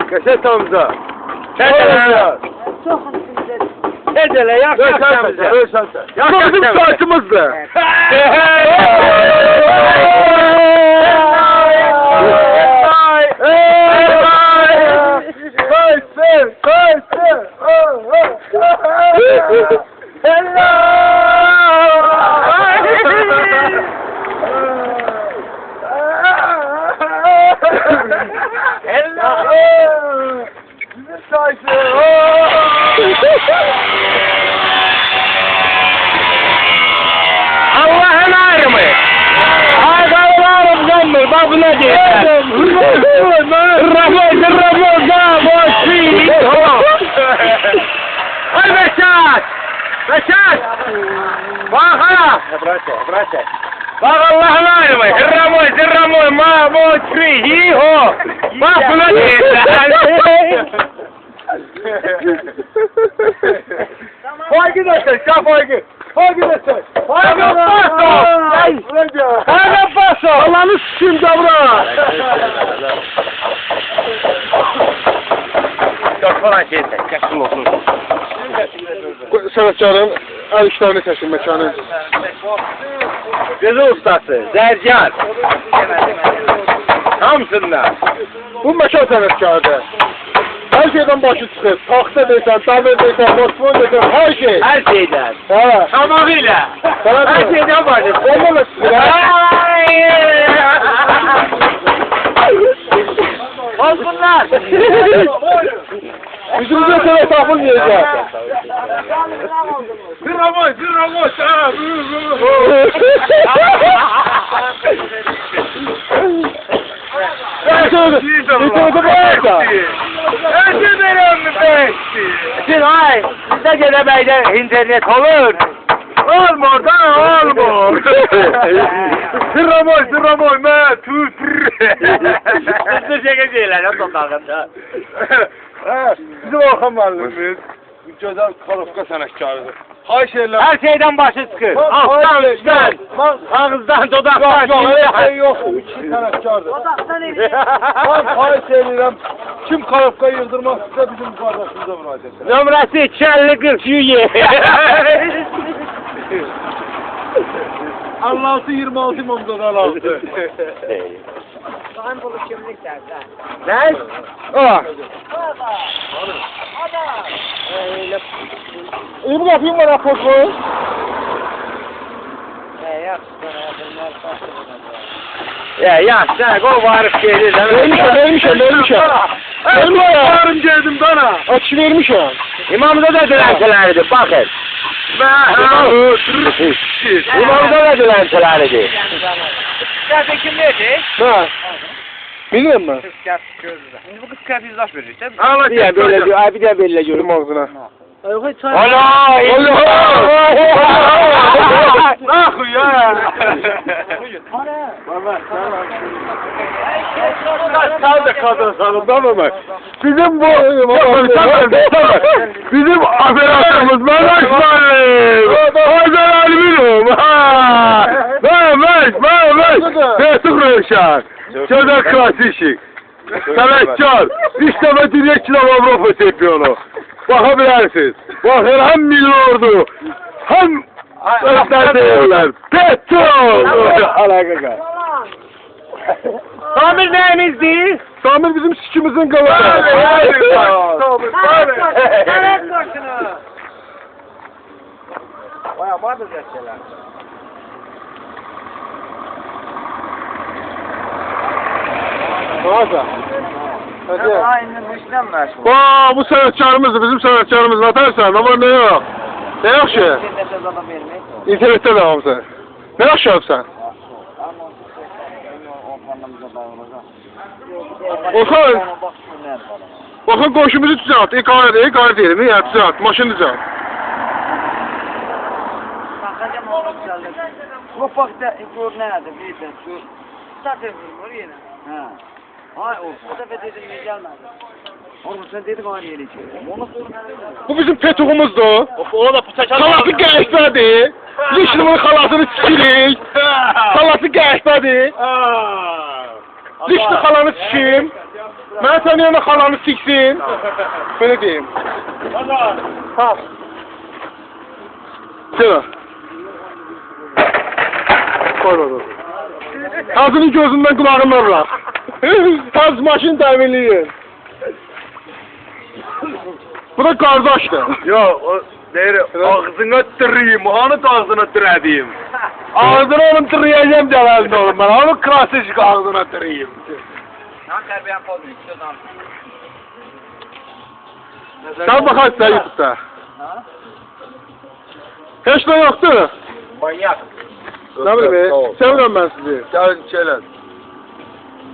Kaset Hamza. Çekele. Çok hakkında. Çekele yak bize. Bu bizim saatımızdı. Allah'ın ayrımı. Haydarlarım canlı, bak bu ne diyor? Ramo, da, boşvi. Ay Beşat! Beşat! Bak ha! Bak Allah'ın ayrımı. Ramo, ma, boşvi, hi, ho. Bak bu ne diyor? Vay gidersin, şaf vay git. Vay gidersin. Hadi baso! Allah'ını s***im davra. Çok falan şey sen, kaçın olsun. Sanatçıların el işlerini seçin mekanı. Gözü ustası, zercar. Hamsınlar. Bu mekan sanatçılardır. Her şeyden başı çıkır. Taxta deysən, davir deysən, motvon deysən, her şey. Her şeyden. Ha. Tamamıyla. Sana Her diyor. şeyden vardır. Olma da çıkır. Olsunlar. Yüzümüzde sana tapılmayacak. Zırramoy. Şimdi ay, bizde gene beyde internet olur. Olmur da olmur. Zırramoy, me, tüt. Hızlı çekeceğiler ya sokağında. Bizim Orhan müəllimimiz gözəl kalıfka sanatkarıdır. Hay şeyler. Her şeyden başı çıkır. Alttan, üstten, ağızdan, dodaktan. Yok. İki sanatkardır. Odaktan evi. Ben hay şeyliyim. Kim kalıfka yıldırmak ise bizim kardeşimize müracaat eder. Numarası 250-40 56-26 Mamzadan altı. Kan bulup kimlik derdi. Ne? Ah. Ada. İyi bu yapayım bana fotoğrafı. Ya sen o varıp gelir. Vermişim. Varım geldim dana. Açı vermişim. İmamda da dilençelerdi bakın. İmamda da dilençelerdi. Kıyafet kim verdi? Ha. Bilmiyorum ben. Şimdi bu kız kıyafet yüzdaş verir işte. Bir de böyle görüm ağzına. Allah! Nakı ya. Kaldı kadın sanımdan mı? Bizim bu bizim operasyonumuz Mehmet Haydar Alminum. Mehmet. Fesuk Röşen. Çözak klasik. Sanatkar. İşte ve direkçiler Avrupa çempionu. Bakabilirsiniz. Bakın hem milli ordu hem öfler değerler. Petrol! Alaka. Samir neyimizdi? Samir bizim sikimizin kalıbı. Evet koşunu. Baya vardı zerçeler. Mağaza. Hadi. Aynı bu işlem meşgul. Bu sanatçılarımızdır, bizim sanatçılarımız atarsan ama ne yok? Ne yok şey? İnternette de hamsa. Ne yok şey sen? Orhan. Bakın koşumuzu düzelt. İlk ağır diyelim. Ya düzelt. Maşını düzelt. Bakacağım oğlum güzeldir. Bu fakta gör nerede bir de şu. Zaten vurur yine. Ha. Ay o sefer dedim niye gelmedi? Oğlum sen dedik aynı yere içeri. Onu sorun. Bu bizim petuğumuzdu. O da bıçak Salaklı gençlerdi. Lişlimin xalasını sikirik. Xalası qəşbədir. Lişli xalanı sikim. Mən sənin yanına xalanı siksin. Böyle deyim. Ha. Gel. Koy. Ağzının gözünden kulağından bırak. Taz maşın təminliyin. Bu da kardeşdir. Yo, o deyir, ağzına tırıyım, onu ağzına tırayım. Ağzına onun tırayacağım Celal'in oğlum ben, onu klasik ağzına tırayım. Lan terbiyem olmuyor. Şuradan. Sen bakarsın sen YouTube'da. Hiç ne yoktu. Manyak. Ne bileyim be, sevmiyorum ben sizi. Gelin çelen.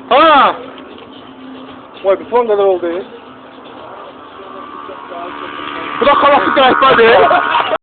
Ha! Vay bir son kadar oldu. Bu da kalasık rehberdi.